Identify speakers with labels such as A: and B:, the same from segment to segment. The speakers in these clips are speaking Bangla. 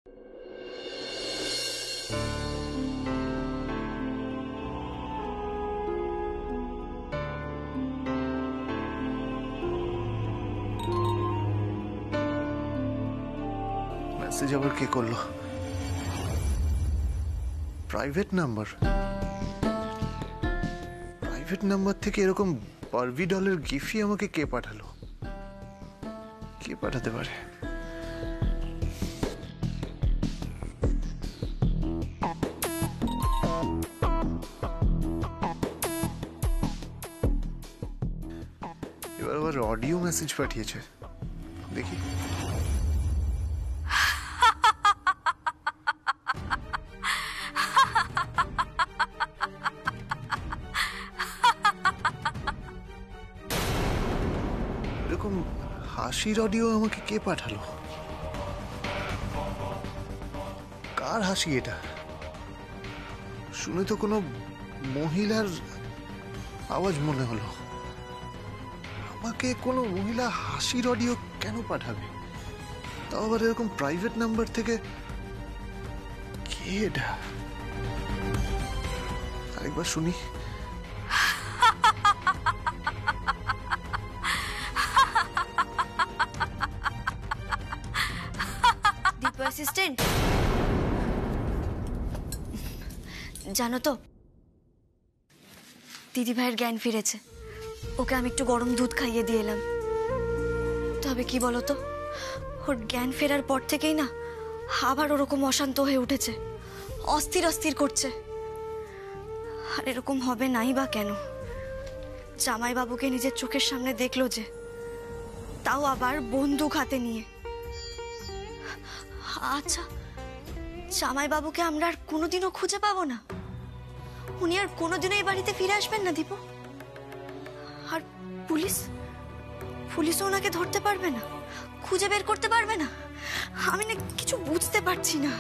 A: মেসেজ আবার কে করলো? প্রাইভেট নাম্বার থেকে এরকম বারবি ডলের গিফটই আমাকে কে পাঠালো? কে পাঠাতে পারে? এবার আবার অডিও মেসেজ পাঠিয়েছে, দেখি। এরকম হাসির অডিও আমাকে কে পাঠালো? কার হাসি এটা? শুনে তো কোনো মহিলার আওয়াজ মনে হলো। আমাকে কোনো মহিলা হাসির অডিও কেন পাঠাবে? তাও আবার এরকম প্রাইভেট নাম্বার থেকে। কে এটা? আরেকবার শুনি।
B: অ্যাসিস্ট্যান্ট, জানো তো দিদি ভাইয়ের জ্ঞান ফিরেছে। ওকে আমি একটু গরম দুধ খাইয়ে দিয়ে এলাম। তবে কি বলতো, ওর জ্ঞান ফেরার পর থেকেই না আবার ওরকম অশান্ত হয়ে উঠেছে, অস্থির অস্থির করছে। আর এরকম হবে নাই বা কেন? জামাইবাবুকে নিজের চোখের সামনে দেখলো যে, তাও আবার বন্দুক হাতে নিয়ে। আচ্ছা, জামাইবাবুকে আমরা আর কোনোদিনও খুঁজে পাবো না? উনি আর কোনোদিনও এই বাড়িতে ফিরে আসবেন না দীপু? আর পুলিশও ওনাকে ধরতে পারবে না, খুঁজে বের করতে পারবে না? আমি না কিছু বুঝতে পারছি না।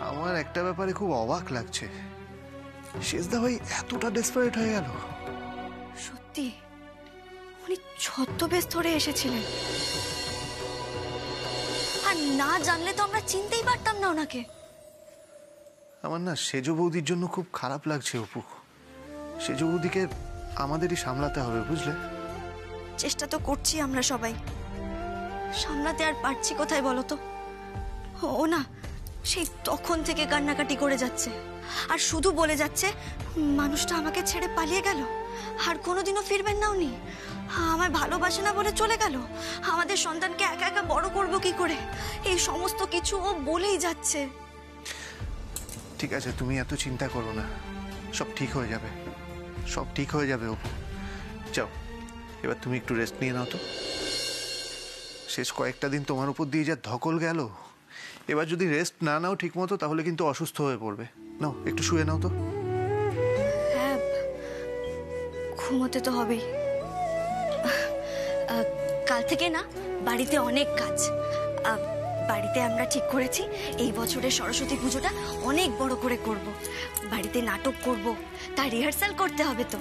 A: আমার একটা ব্যাপারে খুব অবাক লাগছে, শেষদা ভাই এতটা ডেসপারেট হয়ে গেল।
B: সত্যি উনি ছদ্মবেশ ধরে এসেছিলেন, আর না জানলে তো আমরা চিনতেই পারতাম না ওনাকে।
A: আমার না সেজ বৌদির জন্য খুব খারাপ লাগছে অপু। সেজ বৌদিকে আমাদেরই সামলাতে হবে, বুঝলে?
B: চেষ্টা তো করছি আমরা সবাই, সামলাতে আর পারছি কোথায় বলো তো? ও না সেই তখন থেকে কান্নাকাটি করে যাচ্ছে, আর শুধু বলে যাচ্ছে মানুষটা আমাকে ছেড়ে পালিয়ে গেল, আর কোনোদিনও ফিরবেন না উনি, আমায় ভালোবাসে না বলে চলে গেল, আমাদের সন্তানকে একা একা বড় করবো কি করে, এই সমস্ত কিছু ও বলেই যাচ্ছে।
A: ঠিক আছে, তুমি এত চিন্তা করো না, সব ঠিক হয়ে যাবে, সব ঠিক হয়ে যাবে অপু। যাও, এবার তুমি একটু রেস্ট নিয়ে নাও তো। শেষ কয়েকটা দিন তোমার উপর দিয়ে যা ধকল গেল, এবার যদি রেস্ট না নাও ঠিক মতো তাহলে কিন্তু অসুস্থ হয়ে পড়বে। নাও, একটু শুয়ে নাও তো।
B: হ্যাঁ, ঘুমোতে তো হবেই। কাল থেকে না বাড়িতে অনেক কাজ। বাড়িতে আমরা ঠিক করেছি এই বছরের সরস্বতী পুজোটা অনেক বড় করে করব। বাড়িতে নাটক করব, তার রিহার্সাল করতে হবে তো।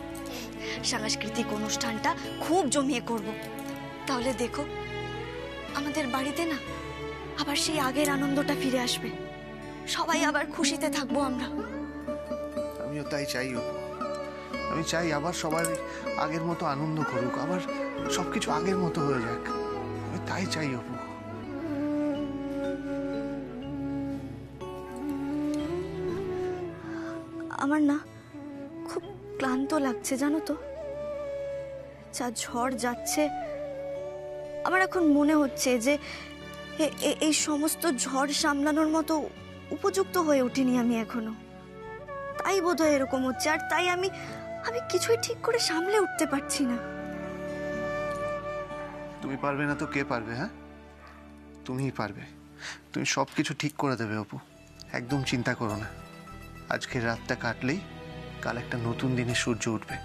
B: সাংস্কৃতিক অনুষ্ঠানটা খুব জমিয়ে করব। তাহলে দেখো আমাদের বাড়িতে না আবার সেই আগের আনন্দটা ফিরে আসবে, সবাই আবার খুশিতে থাকবো আমরা।
A: আমিও তাই চাই অপু, আমি চাই আবার সবার আগের মতো আনন্দ করুক, আবার সবকিছু আগের মতো হয়ে যাক, আমি তাই চাই অপু।
B: আমার না খুব ক্লান্ত লাগছে জানো তো, যা ঝড় যাচ্ছে। আমার এখন মনে হচ্ছে যে এই সমস্ত ঝড় সামলানোর মতো উপযুক্ত হয়ে উঠিনি আমি এখনো, তাই বোধহয় এরকম হচ্ছে। আর তাই আমি কিছুই ঠিক করে সামলে উঠতে পারছি না।
A: তুমি পারবে না তো কে পারবে? হ্যাঁ, তুমিই পারবে, তুমি সবকিছু ঠিক করে দেবে অপু, একদম চিন্তা করো না। আজকের রাতটা কাটলেই কাল একটা নতুন দিনে সূর্য উঠবে।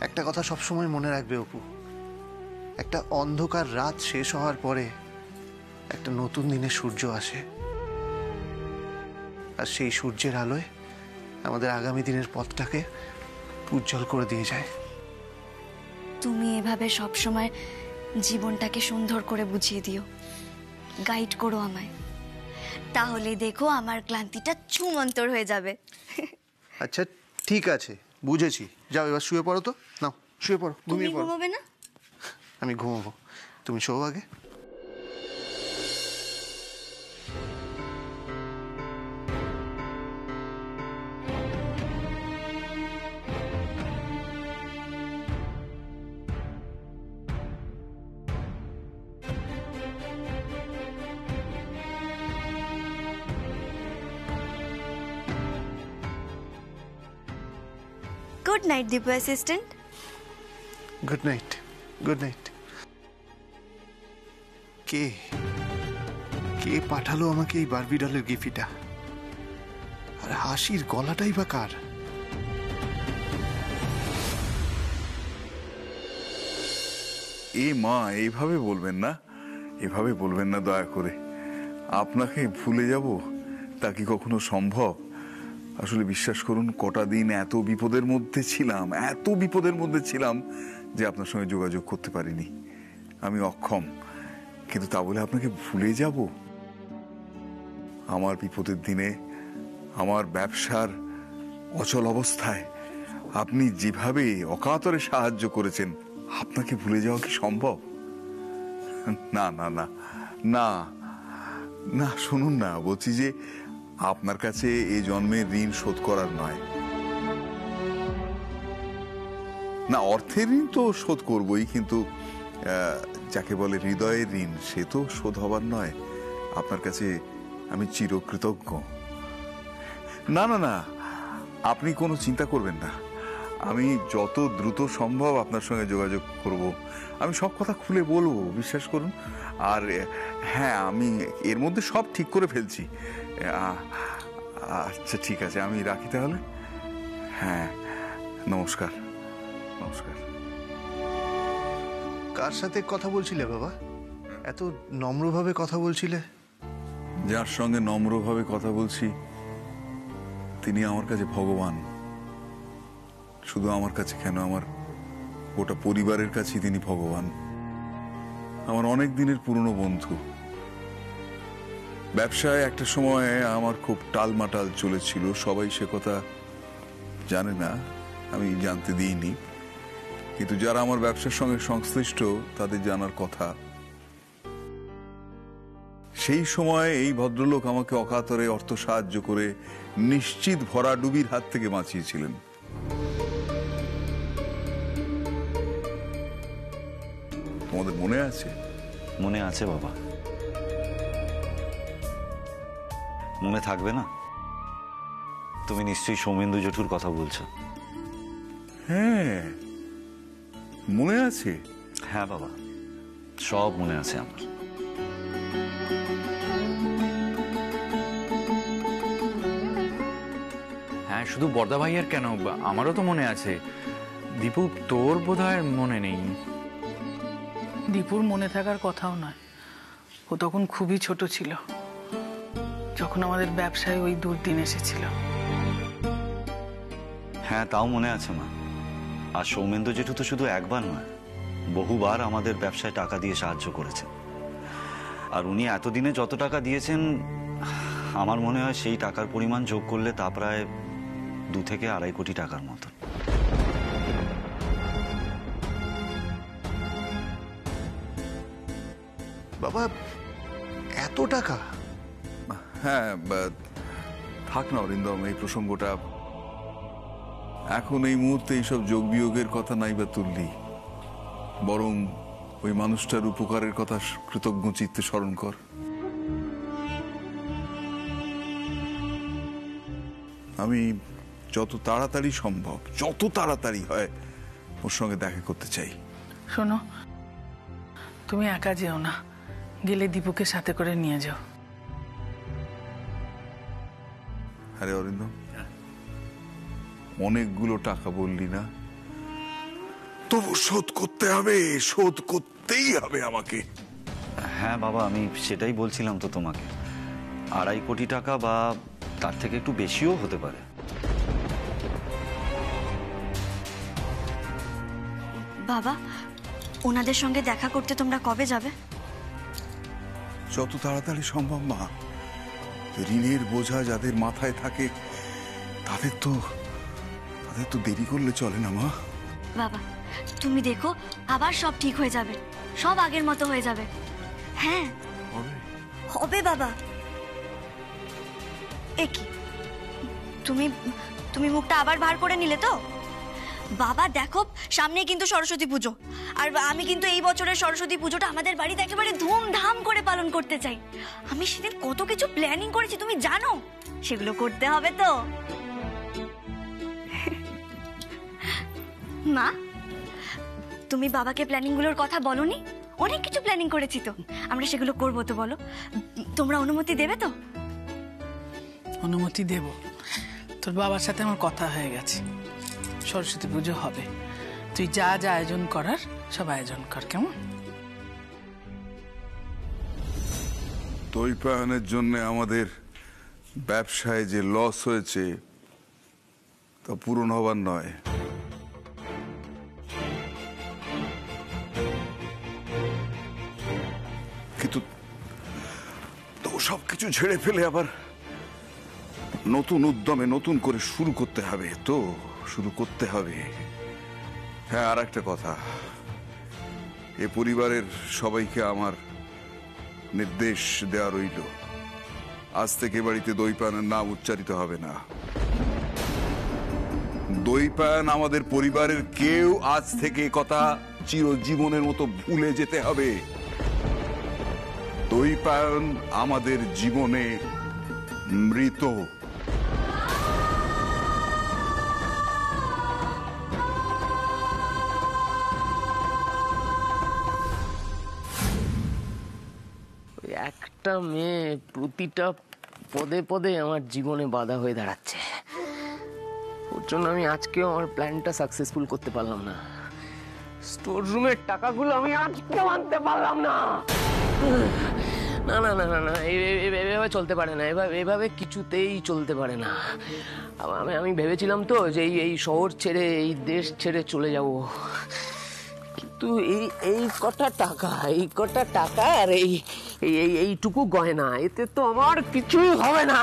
A: একটা কথা সবসময় মনে রাখবে অপু, একটা অন্ধকার রাত শেষ হওয়ার পরে একটা নতুন দিনে সূর্য আসে, আর সেই সূর্যের আলোয় আমাদের আগামী দিনের পথটাকে উজ্জ্বল করে দিয়ে যায়।
B: তুমি এভাবে সবসময় জীবনটাকে সুন্দর করে বুঝিয়ে দিও, গাইড করো আমায়। তাহলে দেখো আমার ক্লান্তিটা ছুমন্তর হয়ে যাবে।
A: আচ্ছা ঠিক আছে, বুঝেছি। যাও এবার শুয়ে পড়ো তো। নাও শুয়ে পড়ো,
B: তুমি
A: ঘুমিয়ে পড়ো।
B: ঘুমোবে না?
A: আমি ঘুমাবো, তুমি শো আগে।
B: Good night Dipu assistant.
A: Good night, good night. কে কে পাঠালো আমাকে এই বারবি ডলের গিফটটা? আর হাসির গলাটাই বা কার?
C: এ মা, এইভাবে বলবেন না, এভাবে বলবেন না দয়া করে। আপনাকে ভুলে যাব তা কি কখনো সম্ভব? আসলে বিশ্বাস করুন, কটা দিন এত বিপদের মধ্যে ছিলাম, এত বিপদের মধ্যে ছিলাম যে আপনার সঙ্গে যোগাযোগ করতে পারিনি। আমি অক্ষম, কিন্তু তা বলে আপনাকে ভুলে যাব? আমার বিপদের দিনে, আমার ব্যবসার অচল অবস্থায় আপনি যেভাবে অকাতরে সাহায্য করেছেন, আপনাকে ভুলে যাওয়া কি সম্ভব? না না না না না, শুনুন না, বলছি যে আপনার কাছে এই জন্মের ঋণ শোধ করার নয়। না, অর্থের ঋণ তো শোধ করবই, কিন্তু যাকে বলে হৃদয়ের ঋণ, সে তো শোধ হবার নয়। আপনার কাছে আমি চিরকৃতজ্ঞ। না না না, আপনি কোনো চিন্তা করবেন না। আমি যত দ্রুত সম্ভব আপনার সঙ্গে যোগাযোগ করব। আমি সব কথা খুলে বলবো, বিশ্বাস করুন। আর হ্যাঁ, আমি এর মধ্যে সব ঠিক করে ফেলছি। আচ্ছা ঠিক আছে, আমি রাখি তাহলে। হ্যাঁ, নমস্কার নমস্কার।
A: কার সাথে কথা বলছিলে বাবা? এত নম্রভাবে কথা বলছিলে।
C: যার সঙ্গে নম্রভাবে কথা বলছি তিনি আমার কাছে ভগবান। শুধু আমার কাছে কেন, আমার গোটা পরিবারের কাছেই তিনি ভগবান। আমার অনেক দিনের পুরনো বন্ধু। ব্যবসায় একটা সময় আমার খুব টালমাটাল চলেছিল, সবাই সে কথা জানে না, আমি জানতে দিইনি। কিন্তু যারা আমার ব্যবসার সঙ্গে সংশ্লিষ্ট তাদের জানার কথা। সেই সময় এই ভদ্রলোক আমাকে অকাতরে অর্থ সাহায্য করে নিশ্চিত ভরাডুবির হাত থেকে বাঁচিয়েছিলেন। তোমাদের মনে আছে?
D: মনে আছে বাবা, মনে থাকবে না? তুমি নিশ্চয়ই সৌমেন্দু জেঠুর কথা বলছো।
C: হ্যাঁ, মনে আছে।
D: হ্যাঁ বাবা, সব মনে আছে আমার।
E: হ্যাঁ, শুধু বর্দা ভাইয়ের কেন, আমারও তো মনে আছে। দীপু, তোর বোধহয় মনে নেই।
F: দীপুর মনে থাকার কথাও নয়, ও তখন খুবই ছোট ছিল যখন আমাদের ব্যবসায় ওই দুর্দিন এসেছিল।
D: হ্যাঁ, তাও মনে আছে মা। আর সৌমেন্দু জেঠু তো শুধু একবার নয়, বহুবার আমাদের ব্যবসায় টাকা দিয়ে সাহায্য করেছেন। আর উনি এতদিনে যত টাকা দিয়েছেন, আমার মনে হয় সেই টাকার পরিমাণ যোগ করলে তা প্রায় 2 থেকে 2.5 কোটি টাকার মতো।
A: বাবা, এত টাকা?
C: হ্যাঁ, থাক না অরিন্দম, এই প্রসঙ্গটা এখন এই মুহূর্তে এইসব যোগ বিয়োগের কথা নাই বা তুললি, বরং ওই মানুষটার উপকারের কথা কৃতজ্ঞ চিত্তে স্মরণ কর। আমি যত তাড়াতাড়ি সম্ভব, যত তাড়াতাড়ি হয়, ওর সঙ্গে দেখা করতে চাই।
F: শোনো, তুমি একা যেও না, গেলে দীপুকে সাথে করে নিয়ে যাও।
C: আরে অরিন্দম, অনেকগুলো টাকা বললি না, তবু শোধ করতে হবে, শোধ করতেই হবে আমাকে।
D: হ্যাঁ বাবা, আমি সেটাই বলছিলাম তো তোমাকে। 2.5 কোটি টাকা বা তার থেকে একটু বেশিও হতে পারে।
B: বাবা, ওনাদের সঙ্গে দেখা করতে তোমরা কবে যাবে?
C: যত তাড়াতাড়ি সম্ভব মা, ঋণের বোঝা যাদের মাথায় থাকে তাদের তো দেরি করলে চলে না মা।
B: বাবা তুমি দেখো আবার সব ঠিক হয়ে যাবে, সব আগের মতো হয়ে যাবে। হ্যাঁ হবে বাবা। এ কি তুমি তুমি মুখটা আবার ভার করে নিলে তো? বাবা দেখো সামনে কিন্তু সরস্বতী পুজো, আর আমি কিন্তু এই বছরের সরস্বতী পুজোটা আমাদের বাড়িতে একেবারে ধুমধাম করে পালন করতে চাই। আমি সেদিন কত কিছু প্ল্যানিং করেছি তুমি জানো, সেগুলো করতে হবে তো। মা তুমি বাবাকে প্ল্যানিং গুলোর কথা বলনি? অনেক কিছু প্ল্যানিং করেছি তো, আমরা সেগুলো করবো তো, বলো তোমরা অনুমতি দেবে তো?
F: অনুমতি দেব, তোর বাবার সাথে আমার কথা হয়ে গেছে, সরস্বতী পুজো হবে। তুই যা যা আয়োজন করার সব আয়োজন কর, কেমন?
C: দৈপায়নের জন্য আমাদের ব্যবসায় যে লস হয়েছে তা পূরণ হবার নয়। কিন্তু তো সবকিছু ছেড়ে ফেলে আবার নতুন উদ্যমে নতুন করে শুরু করতে হবে তো, শুরু করতে হবে। হ্যাঁ, আর একটা কথা, এ পরিবারের সবাইকে আমার নির্দেশ দেওয়া রইল, আজ থেকে বাড়িতে দৈপায়নের নাম উচ্চারিত হবে না। দৈপায়ন আমাদের পরিবারের কেউ আজ থেকে কথা চিরজীবনের মতো ভুলে যেতে হবে। দৈপায়ন আমাদের জীবনে মৃত।
G: একটা মেয়ে প্রতিটা পদে পদে আমার জীবনে বাধা হয়ে দাঁড়াচ্ছে। ওর জন্য আমি আজকেও আমার প্ল্যানটা সাকসেসফুল করতে পারলাম না। স্টোর রুমের টাকাগুলো আমি আজকেও আনতে পারলাম না। না না না না না, এভাবে চলতে পারে না, এভাবে কিছুতেই চলতে পারে না। আমি ভেবেছিলাম তো যে এই শহর ছেড়ে, এই দেশ ছেড়ে চলে যাব, কিন্তু এই কটা টাকা আর এইটুকু গয়না, এতে তো আমার কিছুই হবে না,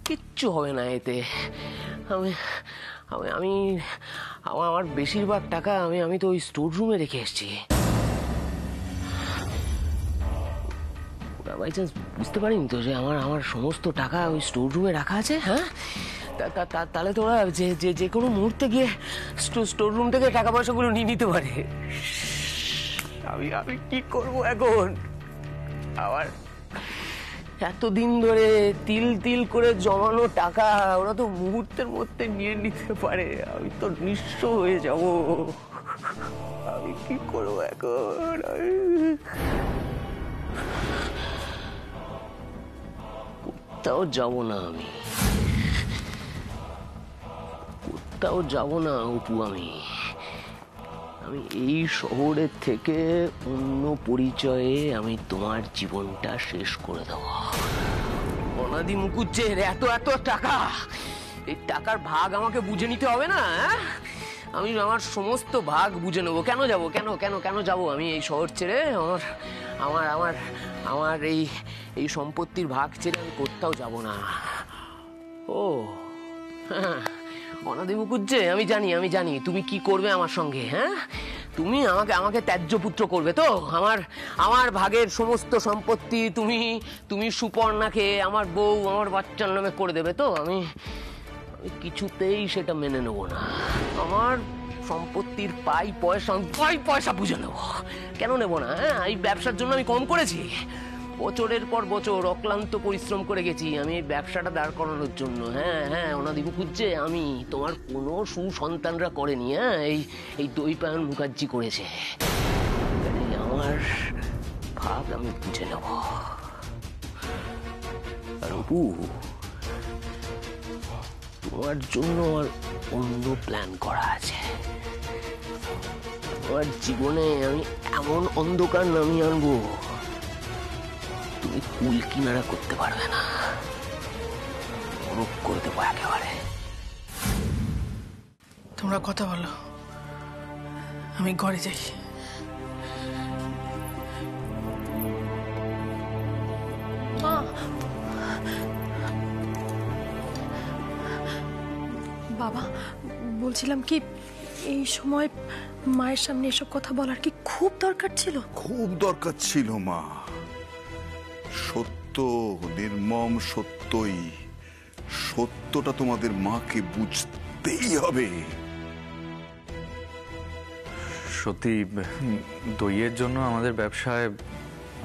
G: কিচ্ছু হবে না এতে। আমি আমার বেশিরভাগ টাকা আমি তো ওই স্টোর রুমে রেখে এসেছি। বাই চান্স বুঝতে পারিনি তো যে আমার সমস্ত টাকা ওই স্টোর রুমে রাখা আছে। হ্যাঁ, তাহলে তো ওরা যে কোনো মুহূর্তে গিয়ে স্টোর রুম থেকে টাকা পয়সাগুলো নিয়ে নিতে পারে। আমি কি করবো এখন? আবার এতদিন ধরে তিল তিল করে জমানো টাকা ওরা তো মুহূর্তের মধ্যে নিয়ে নিতে পারে। আমি তো নিঃস্ব হয়ে যাব। আমি কি করবো এখন? কোথাও যাব না, কোথাও যাব না অপু। আমি এই শহরের থেকে অন্য পরিচয়ে আমি তোমার জীবনটা শেষ করে দেবো। অনাদি মুকুজ্জের এত টাকা, এই টাকার ভাগ আমাকে বুঝে নিতে হবে না? আমি আমার সমস্ত ভাগ বুঝে নেবো। কেন যাব? কেন যাব আমি এই শহর ছেড়ে? আমার এই সম্পত্তির ভাগ ছেড়ে আমি কোথাও যাব না। ও হ্যাঁ, অনাদি মুকুজ্জে, আমি জানি তুমি কি করবে আমার সঙ্গে। হ্যাঁ, তুমি আমাকে ত্যায্য পুত্র করবে তো। আমার ভাগের সমস্ত সম্পত্তি তুমি সুপর্ণাকে, আমার বউ, আমার বাচ্চার নামে করে দেবে তো। আমি কিছুতেই সেটা মেনে নেব না। আমার সম্পত্তির পাই পয়সা বুঝে নেব। কেন নেব না? হ্যাঁ, এই ব্যবসার জন্য আমি কম করেছি? বছরের পর বছর অক্লান্ত পরিশ্রম করে গেছি আমি এই ব্যবসাটা দাঁড় করানোর জন্য। হ্যাঁ, অনাদি মুকুজ্জে, আমি তোমার কোনো সুসন্তানরা করেনি। হ্যাঁ, এই দৈপায়ন মুখার্জি করেছে। আমার ভাগ আমি বুঝে নেব। আর অপু, তোমার জন্য আমার অন্য প্ল্যান করা আছে। তোমার জীবনে আমি এমন অন্ধকার নামিয়ে আনবো, তুমি কুল কিনারা করতে পারবে না, নরক করে দেবো একেবারে।
F: তোমরা কথা বলো, আমি ঘরে যাই।
B: মা
H: বাবা, বলছিলাম কি এই সময় মায়ের সামনে এসব কথা বলার কি খুব দরকার ছিল?
C: খুব দরকার ছিল মা। সত্য, নির্মম সত্যই, সত্যটা তোমাদের মাকে বুঝতেই হবে।
E: সত্যি দইয়ের জন্য আমাদের ব্যবসায়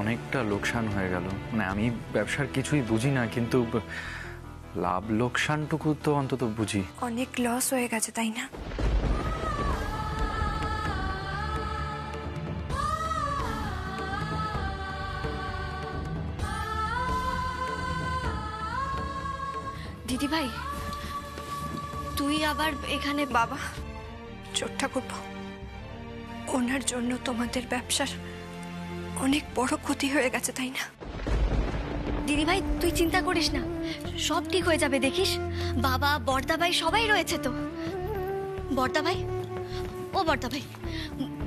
E: অনেকটা লোকসান হয়ে গেল। মানে আমি ব্যবসার কিছুই বুঝি না, কিন্তু লাভ লোকসানটুকু তো অন্তত বুঝি।
I: অনেক লস হয়ে গেছে তাই না?
B: দিদি ভাই, তুই আবার এখানে?
I: বাবা, চোরটা করবো, ওনার জন্য তোমাদের ব্যবসার অনেক বড় ক্ষতি হয়ে গেছে তাই না?
B: দিদি ভাই তুই চিন্তা করিস না, সব ঠিক হয়ে যাবে দেখিস। বাবা, বর্দা ভাই সবাই রয়েছে তো। বর্দা ভাই, ও বর্দা ভাই,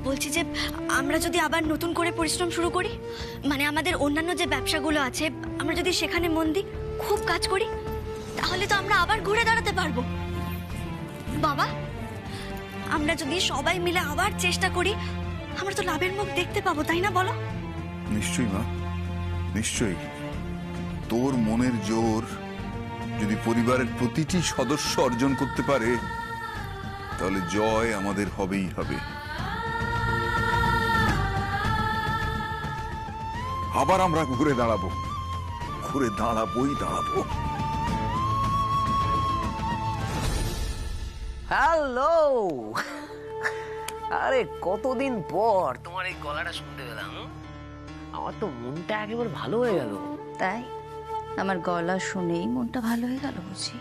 B: বলছি যে আমরা যদি আবার নতুন করে পরিশ্রম শুরু করি, মানে আমাদের অন্যান্য যে ব্যবসাগুলো আছে আমরা যদি সেখানে মন দিই, খুব কাজ করি, তাহলে তো আমরা আবার ঘুরে দাঁড়াতে পারবো। বাবা, আমরা যদি সবাই মিলে আবার চেষ্টা করি, আমরা তো লাভের মুখ দেখতে পাবো, তাই না বলো?
C: নিশ্চয়ই মা, নিশ্চয়ই। তোর মনের জোর যদি পরিবারের প্রতিটি সদস্য অর্জন করতে পারে, তাহলে জয় আমাদের হবেই হবে। আবার আমরা ঘুরে দাঁড়াবো, ঘুরে দাঁড়াবোই দাঁড়াবো।
G: হ্যালো, আরে কতদিন পর তোমার এই গলাটা শুনতে পেলাম। আমার তো মনটা একেবারে ভালো হয়ে গেল।
J: তাই আমার গলা শুনেই মনটা ভালো হয়ে গেল বুঝি?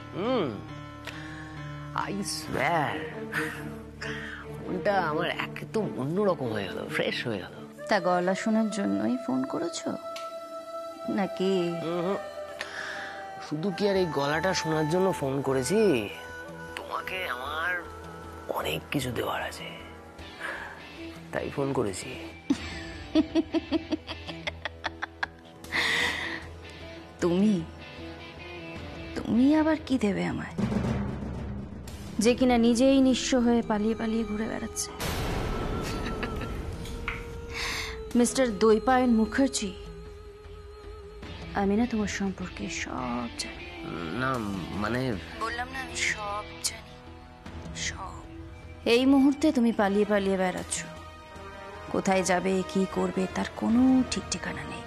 G: আই সোয়্যার, মনটা আমার একদম অন্যরকম হয়ে গেল, ফ্রেশ হয়ে গেল।
J: তা গলা শোনার জন্যই ফোন করেছো নাকি?
G: শুধু কি আর এই গলাটা শোনার জন্য ফোন করেছি? তোমাকে আমার অনেক কিছু দেওয়ার আছে, তাই ফোন করেছি।
J: তুমি তুমি আবার কি দেবে আমায়, যে কিনা নিজেই নিঃস্ব হয়ে পালিয়ে পালিয়ে ঘুরে বেড়াচ্ছে? মিস্টার দৈপায়ন মুখার্জি, আমি না তোমার সম্পর্কে সব জানি।
G: না মানে
J: বললাম না, আমি সব জানি, সব। এই মুহূর্তে তুমি পালিয়ে পালিয়ে বেড়াচ্ছ, কোথায় যাবে কি করবে তার কোনো ঠিক ঠিকানা নেই।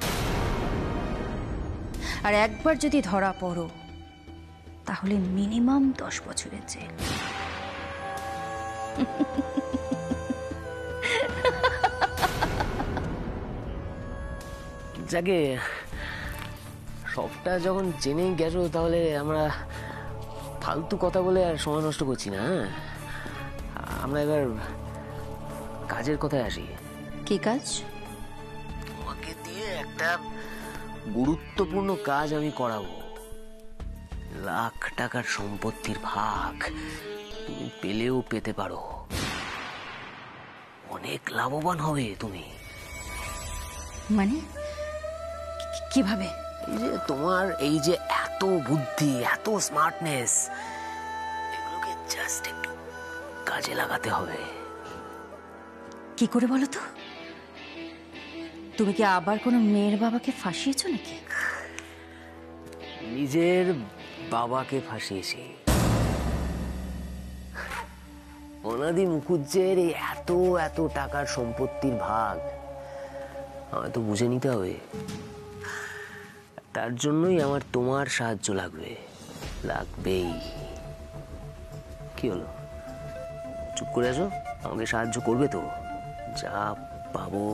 J: আর একবার যদি ধরা পড়ো, তাহলে মিনিমাম 10 বছরের জেল।
G: যাকে সবটা যখন জেনে গেছো, তাহলে আমরা ফালতু কথা বলে আর সময় নষ্ট করছি না। আমরা এবার কাজের কথায় আসি।
J: কি কাজ?
G: তোমাকে দিয়ে একটা গুরুত্বপূর্ণ কাজ আমি করাবো। লাখ টাকার সম্পত্তির ভাগ তুমি পেলেও পেতে পারো, অনেক লাভবান হবে তুমি।
J: মানে কিভাবে?
G: এই যে তোমার এই যে এত বুদ্ধি, এত স্মার্টনেস, এগুলোকে জাস্ট একটু কাজে লাগাতে হবে।
J: কি করে বলো তো? তুমি কি আবার কোনো মেয়ের বাবাকে ফাঁসিয়েছো নাকি?
G: নিজের বাবাকে ফাঁসিয়েছি। অনাদি মুখুজ্জের এই এত এত টাকার সম্পত্তির ভাগ আমায় তো বুঝে নিতে হবে। তার জন্যই আমার তোমার সাহায্য লাগবে, লাগবেই। কি হলো, চুপ করে আছো? আমাকে সাহায্য করবে তো? যা পাবো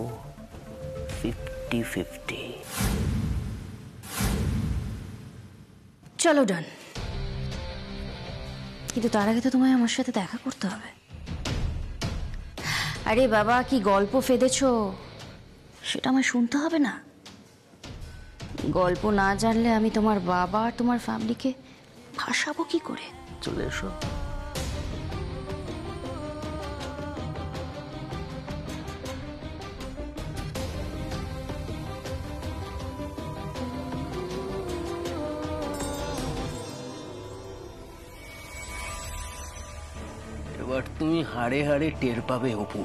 G: 50-50।
J: চলো ডান, কিন্তু তার আগে তো তোমায় আমার সাথে দেখা করতে হবে। আরে বাবা, কি গল্প ফেদেছো সেটা আমায় শুনতে হবে না? গল্প না জানলে আমি তোমার বাবা আর তোমার ফ্যামিলিকে ফাঁসাবো কি করে?
G: চলে এসো। এবার তুমি হাড়ে হাড়ে টের পাবে অপু,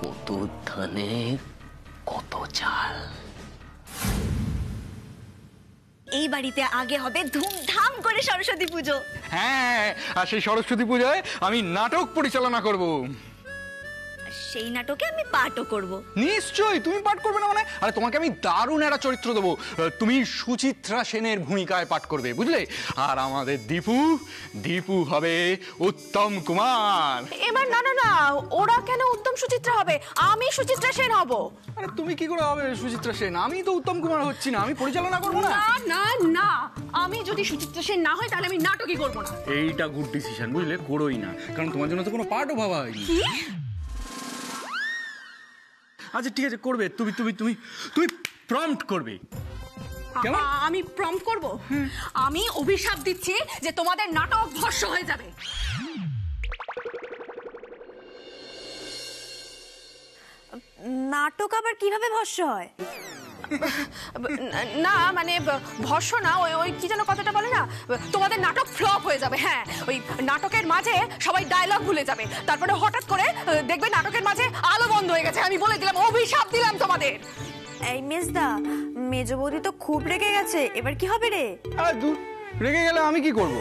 G: কত ধানে কত চাল।
B: এই বাড়িতে আগে হবে ধুমধাম করে সরস্বতী পুজো।
E: হ্যাঁ, আর সেই সরস্বতী পূজায় আমি নাটক পরিচালনা করব।
B: সেই নাটকে আমি পাঠও করব।
E: নিশ্চয়ই, তুমি পাঠ করবে না মানে? আরে তোমাকে আমি দারুণ একটা চরিত্র দেবো। তুমি সুচিত্রা সেনের ভূমিকায় পাঠ করবে, বুঝলে? আর আমাদের দীপু হবে উত্তম কুমার।
H: এবার না না না, ওরা কেন উত্তম সুচিত্রা হবে? আমি সুচিত্রা সেন হব।
E: আরে তুমি কি করে হবে সুচিত্রা সেন? আমি তো উত্তম কুমার হচ্ছি না, আমি পরিচালনা করবো না।
H: না না না, আমি যদি সুচিত্রা সেন না হয় তাহলে আমি নাটকই করব না।
E: এইটা গুড ডিসিশন, বুঝলে? করোই না, কারণ তোমার জন্য তো কোনো পার্টও ভাবা হয়নি। আচ্ছা ঠিক আছে, করবে তুমি তুমি তুমি তুমি প্রম্পট করবে। কেমন?
H: আমি প্রম্পট করব? আমি অভিশাপ দিচ্ছি যে তোমাদের নাটক ভস্ম হয়ে যাবে।
B: নাটক আবার কিভাবে ভস্ম হয়?
H: না মানে ভস্ম না, ওই ওই কি যেন কথাটা বলে না, তোমাদের নাটক ফ্লপ হয়ে যাবে। হ্যাঁ, ওই নাটকের মাঝে সবাই ডায়লগ ভুলে যাবে, তারপরে হঠাৎ করে দেখবে নাটকের মাঝে আলো বন্ধ হয়ে গেছে। আমি বলে দিলাম, অভিশাপ দিলাম তোমাদের।
B: এই মেজদা, মেজ বৌদি তো খুব রেগে গেছে, এবার কি হবে রে?
E: আর দূর, রেগে গেলে আমি কি করব?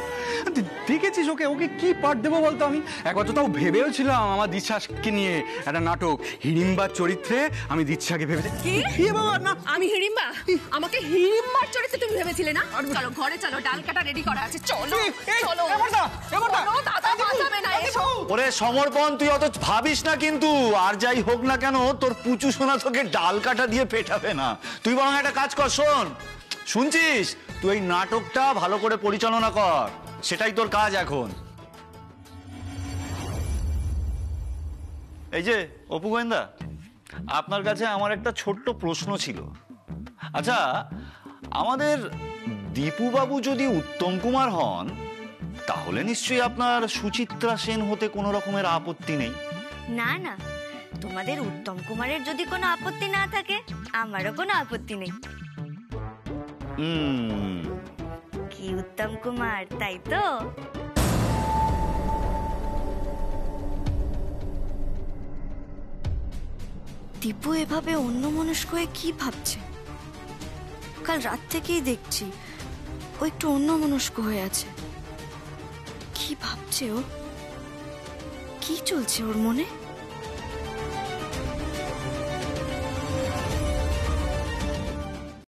E: দেখেছিস ওকে, ওকে কি পাঠ দেবো বলতো? আমি একবার তো তাও ভেবেও ছিলাম আমার দিচ্ছাকে নিয়ে একটা নাটক, হিড়িম্বার চরিত্রে আমি দিচ্ছাকে ভেবেছি।
H: কি বাবা, না আমি হিড়িম্বা? আমাকে হিড়িম্বার চরিত্রে তুমি ভেবেছিলে না? চলো ঘরে চলো, ডাল কাটা রেডি করা আছে, চলো চলো। দাদা বাঁচাবে না, এসো।
D: ওরে সমর্পণ, তুই অত ভাবিস না কিন্তু। আর যাই হোক না কেন, তোর পুচু সোনা তোকে ডাল কাটা দিয়ে পেটাবে না। তুই বরং একটা কাজ কর, শোন, শুনছিস? তুই এই নাটকটা ভালো করে পরিচালনা কর, সেটাই তোর কাজ এখন। এই যে অপু গোয়েন্দা, আপনার কাছে আমার একটা ছোট্ট প্রশ্ন ছিল। আচ্ছা, আমাদের দীপুবাবু যদি উত্তম কুমার হন, তাহলে নিশ্চয়ই আপনার সুচিত্রা সেন হতে কোনো রকমের আপত্তি নেই?
B: না না, তোমাদের উত্তম কুমারের যদি কোনো আপত্তি না থাকে, আমারও কোনো আপত্তি নেই। কি উত্তম কুমার, তাই তো? দীপু এভাবে অন্যমনস্ক হয়ে কি ভাবছে? কাল রাত থেকেই দেখছি ও একটু অন্যমনস্ক হয়ে আছে। কি ভাবছে ও? কি চলছে ওর মনে?